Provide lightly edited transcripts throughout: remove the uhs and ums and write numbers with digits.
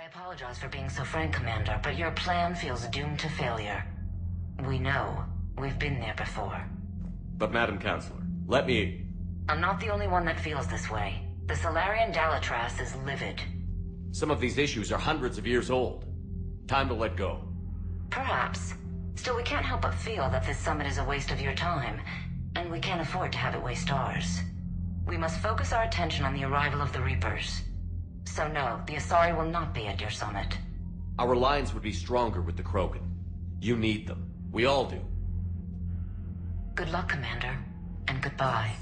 I apologize for being so frank, Commander, but your plan feels doomed to failure. We know. We've been there before. But Madam Counselor, let me... I'm not the only one that feels this way. The Solarian Dalitras is livid. Some of these issues are hundreds of years old. Time to let go. Perhaps. Still, we can't help but feel that this summit is a waste of your time, and we can't afford to have it waste ours. We must focus our attention on the arrival of the Reapers. So no, the Asari will not be at your summit. Our alliance would be stronger with the Krogan. You need them. We all do. Good luck, Commander, and goodbye.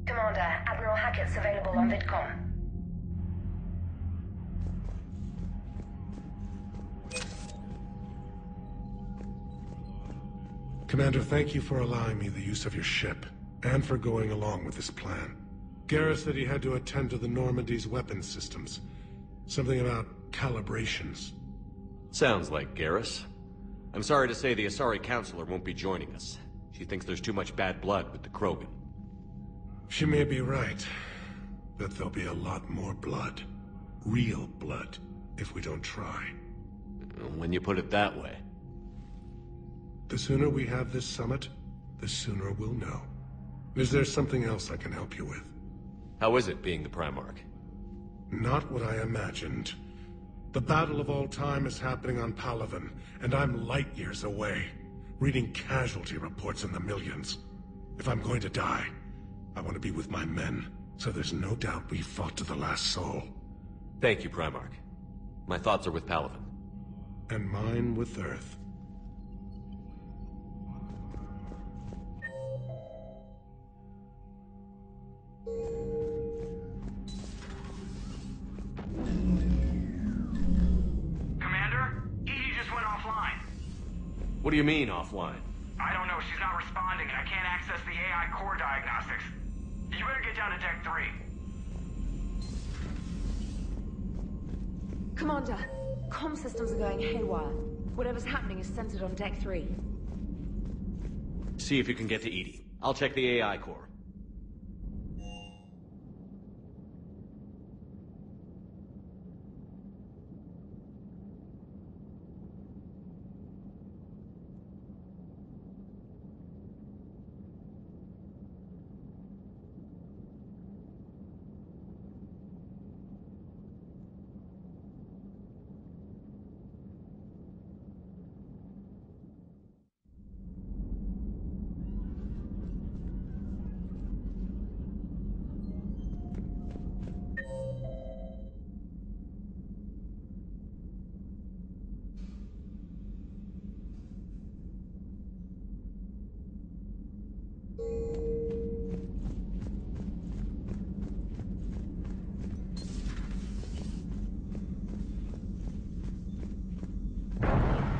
Commander, Admiral Hackett's available on VidCom. Commander, thank you for allowing me the use of your ship, and for going along with this plan. Garrus said he had to attend to the Normandy's weapons systems. Something about calibrations. Sounds like Garrus. I'm sorry to say the Asari Counselor won't be joining us. She thinks there's too much bad blood with the Krogan. She may be right, but there'll be a lot more blood. Real blood, if we don't try. When you put it that way. The sooner we have this summit, the sooner we'll know. Is there something else I can help you with? How is it being the Primarch? Not what I imagined. The battle of all time is happening on Palaven, and I'm light years away, reading casualty reports in the millions. If I'm going to die, I want to be with my men, so there's no doubt we fought to the last soul. Thank you, Primarch. My thoughts are with Palaven. And mine with Earth. What do you mean, offline? I don't know. She's not responding, and I can't access the AI core diagnostics. You better get down to Deck 3. Commander, comm systems are going haywire. Whatever's happening is centered on Deck 3. See if you can get to EDI. I'll check the AI core.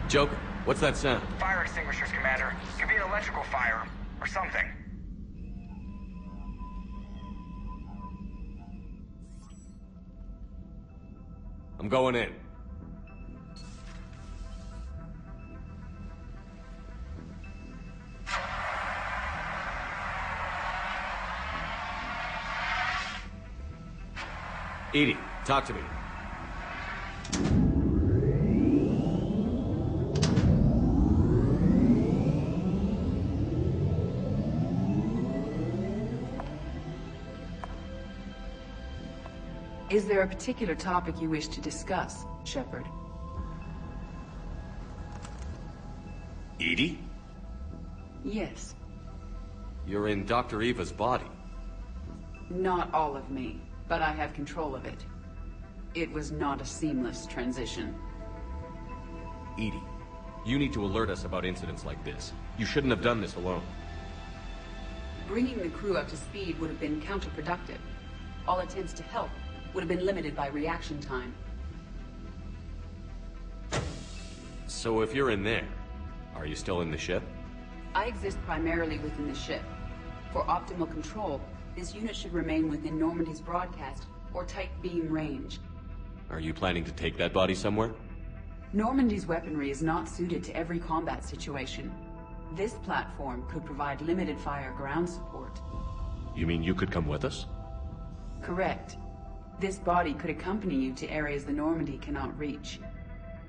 Joker, what's that sound? Fire extinguishers, Commander. Could be an electrical fire, or something. I'm going in. EDI, talk to me. Is there a particular topic you wish to discuss, Shepard? EDI? Yes. You're in Dr. Eva's body. Not all of me, but I have control of it. It was not a seamless transition. EDI, you need to alert us about incidents like this. You shouldn't have done this alone. Bringing the crew up to speed would have been counterproductive. All attempts to help would have been limited by reaction time. So if you're in there, are you still in the ship? I exist primarily within the ship. For optimal control, this unit should remain within Normandy's broadcast or tight beam range. Are you planning to take that body somewhere? Normandy's weaponry is not suited to every combat situation. This platform could provide limited fire ground support. You mean you could come with us? Correct. This body could accompany you to areas the Normandy cannot reach.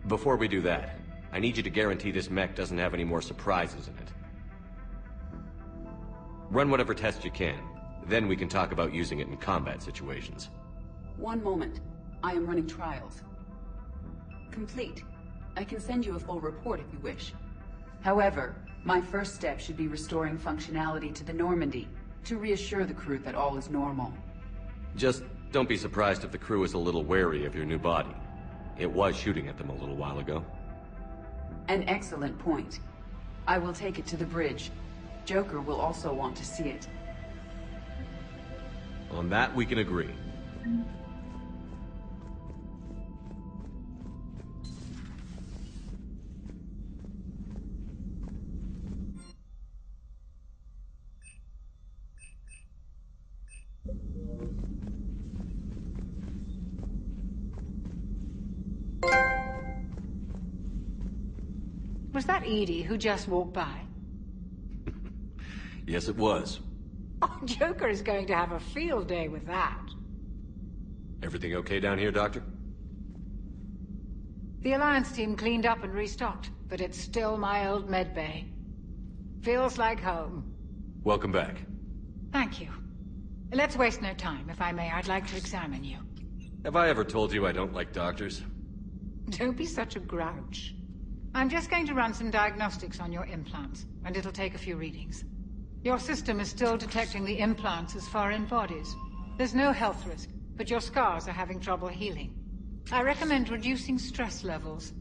Before we do that, I need you to guarantee this mech doesn't have any more surprises in it. Run whatever tests you can. Then we can talk about using it in combat situations. One moment. I am running trials. Complete. I can send you a full report if you wish. However, my first step should be restoring functionality to the Normandy, to reassure the crew that all is normal. Just don't be surprised if the crew is a little wary of your new body. It was shooting at them a little while ago. An excellent point. I will take it to the bridge. Joker will also want to see it. On that, we can agree. Was that Edie who just walked by? Yes, it was. Oh, Joker is going to have a field day with that. Everything okay down here, Doctor? The Alliance team cleaned up and restocked, but it's still my old med bay. Feels like home. Welcome back. Thank you. Let's waste no time. If I may, I'd like to examine you. Have I ever told you I don't like doctors? Don't be such a grouch. I'm just going to run some diagnostics on your implants, and it'll take a few readings. Your system is still detecting the implants as foreign bodies. There's no health risk, but your scars are having trouble healing. I recommend reducing stress levels.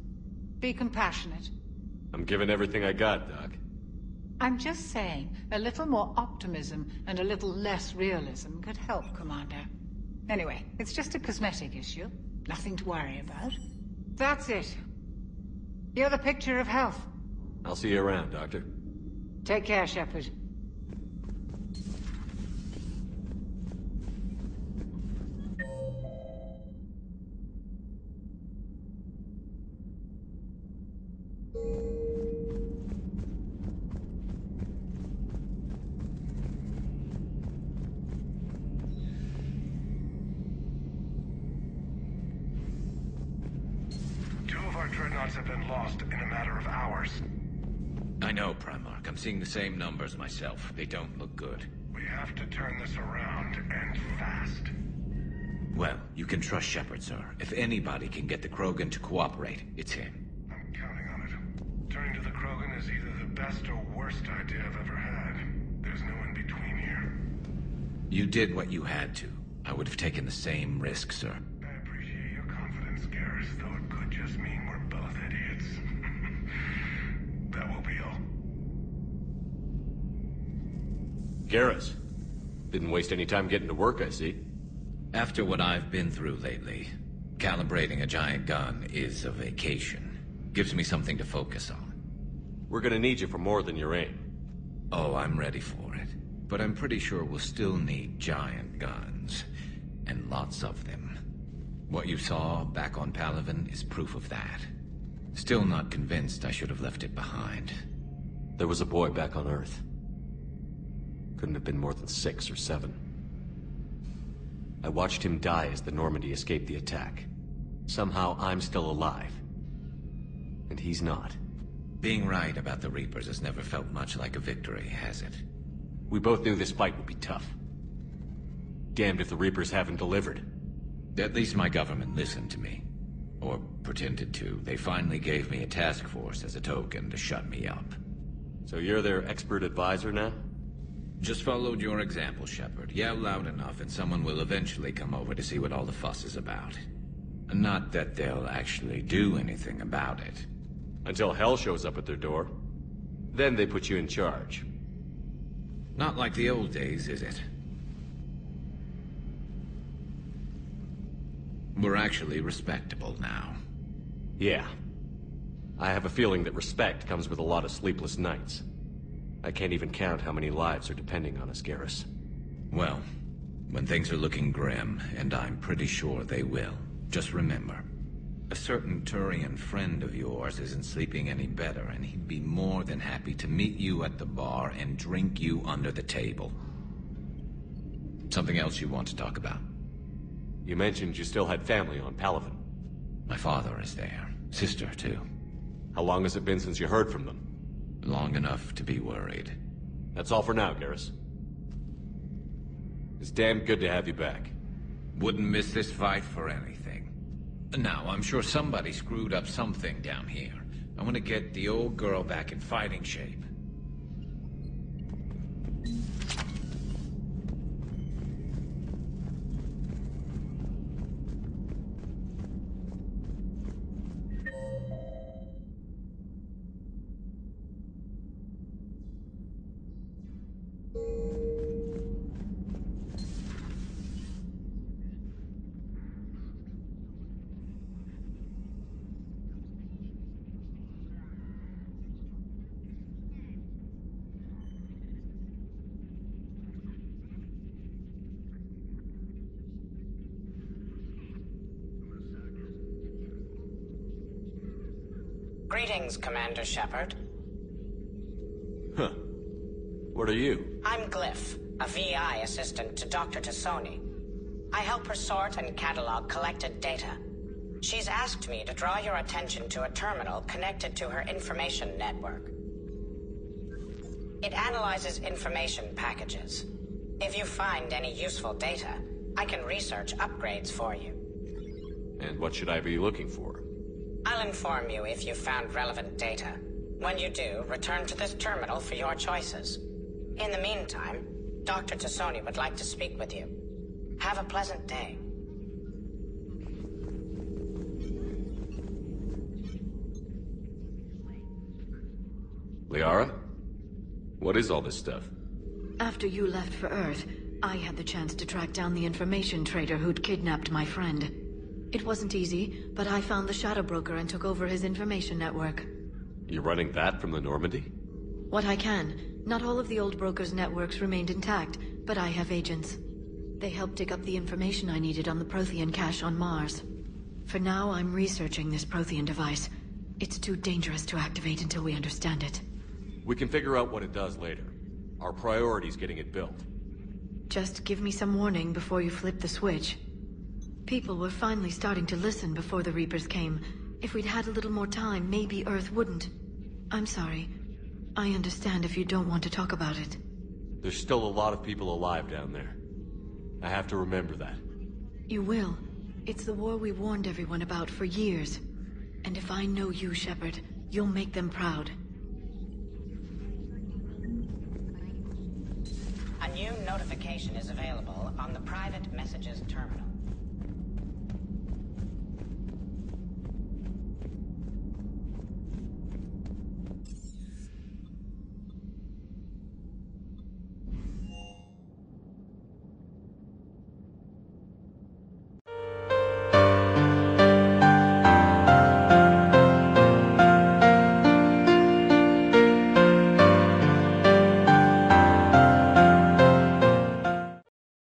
Be compassionate. I'm giving everything I got, Doc. I'm just saying, a little more optimism and a little less realism could help, Commander. Anyway, it's just a cosmetic issue. Nothing to worry about. That's it. You're the picture of health. I'll see you around, Doctor. Take care, Shepard. Dreadnoughts have been lost in a matter of hours. I know, Primarch. I'm seeing the same numbers myself. They don't look good. We have to turn this around, and fast. Well, you can trust Shepard, sir. If anybody can get the Krogan to cooperate, it's him. I'm counting on it. Turning to the Krogan is either the best or worst idea I've ever had. There's no in between here. You did what you had to. I would have taken the same risk, sir. I appreciate your confidence, Garrus, though it could just mean we're both idiots. That will be all. Garrus. Didn't waste any time getting to work, I see. After what I've been through lately, calibrating a giant gun is a vacation. Gives me something to focus on. We're gonna need you for more than your aim. Oh, I'm ready for it. But I'm pretty sure we'll still need giant guns. And lots of them. What you saw back on Palaven is proof of that. Still not convinced I should have left it behind. There was a boy back on Earth. Couldn't have been more than 6 or 7. I watched him die as the Normandy escaped the attack. Somehow I'm still alive. And he's not. Being right about the Reapers has never felt much like a victory, has it? We both knew this fight would be tough. Damned if the Reapers haven't delivered. At least my government listened to me. Or pretended to. They finally gave me a task force as a token to shut me up. So you're their expert advisor now? Just followed your example, Shepard. Yell loud enough and someone will eventually come over to see what all the fuss is about. Not that they'll actually do anything about it. Until hell shows up at their door. Then they put you in charge. Not like the old days, is it? We're actually respectable now. Yeah. I have a feeling that respect comes with a lot of sleepless nights. I can't even count how many lives are depending on us, Garrus. Well, when things are looking grim, and I'm pretty sure they will, just remember, a certain Turian friend of yours isn't sleeping any better, and he'd be more than happy to meet you at the bar and drink you under the table. Something else you want to talk about? You mentioned you still had family on Palaven. My father is there. Sister, too. How long has it been since you heard from them? Long enough to be worried. That's all for now, Garrus. It's damn good to have you back. Wouldn't miss this fight for anything. Now, I'm sure somebody screwed up something down here. I want to get the old girl back in fighting shape. Greetings, Commander Shepard. Huh. What are you? I'm Glyph, a VI assistant to Dr. Tassoni. I help her sort and catalog collected data. She's asked me to draw your attention to a terminal connected to her information network. It analyzes information packages. If you find any useful data, I can research upgrades for you. And what should I be looking for? I'll inform you if you've found relevant data. When you do, return to this terminal for your choices. In the meantime, Dr. Tassoni would like to speak with you. Have a pleasant day. Liara? What is all this stuff? After you left for Earth, I had the chance to track down the information trader who'd kidnapped my friend. It wasn't easy, but I found the Shadow Broker and took over his information network. You're running that from the Normandy? What I can. Not all of the old broker's networks remained intact, but I have agents. They helped dig up the information I needed on the Prothean cache on Mars. For now, I'm researching this Prothean device. It's too dangerous to activate until we understand it. We can figure out what it does later. Our priority's getting it built. Just give me some warning before you flip the switch. People were finally starting to listen before the Reapers came. If we'd had a little more time, maybe Earth wouldn't. I'm sorry. I understand if you don't want to talk about it. There's still a lot of people alive down there. I have to remember that. You will. It's the war we warned everyone about for years. And if I know you, Shepard, you'll make them proud. A new notification is available on the private messages terminal.